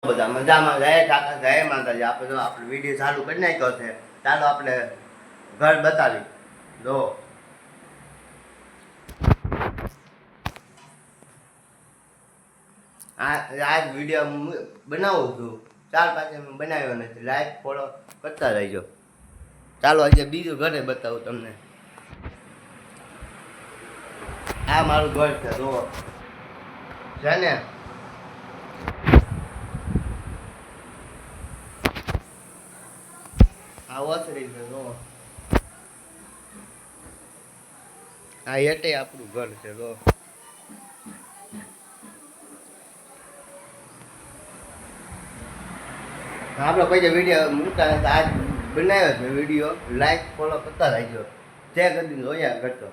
બધા મજામાં જાય કાકા જય માતાજી. આપણે તો આપણે વિડીયો ચાલુ કરી નાખ્યો છે. ચાલો આપણે ઘર બતાવી જો. આ વિડીયો બનાવું છું 4-5 બનાવ્યો નથી. લાઈક ફોલો કરતા રહેજો. ચાલો આજે બીજું ઘરે બતાવું તમને. આ મારું ઘર છે જો છે ને. આ ઓસરી છે જો. આ એટલે આપણું ઘર છે જો. આપણે પછી વિડીયો મૂકતા આજ બનાવ્યો છે વિડીયો. લાઈક ફોલો કરતા રહેજો. જે કરી જોયા કરતો.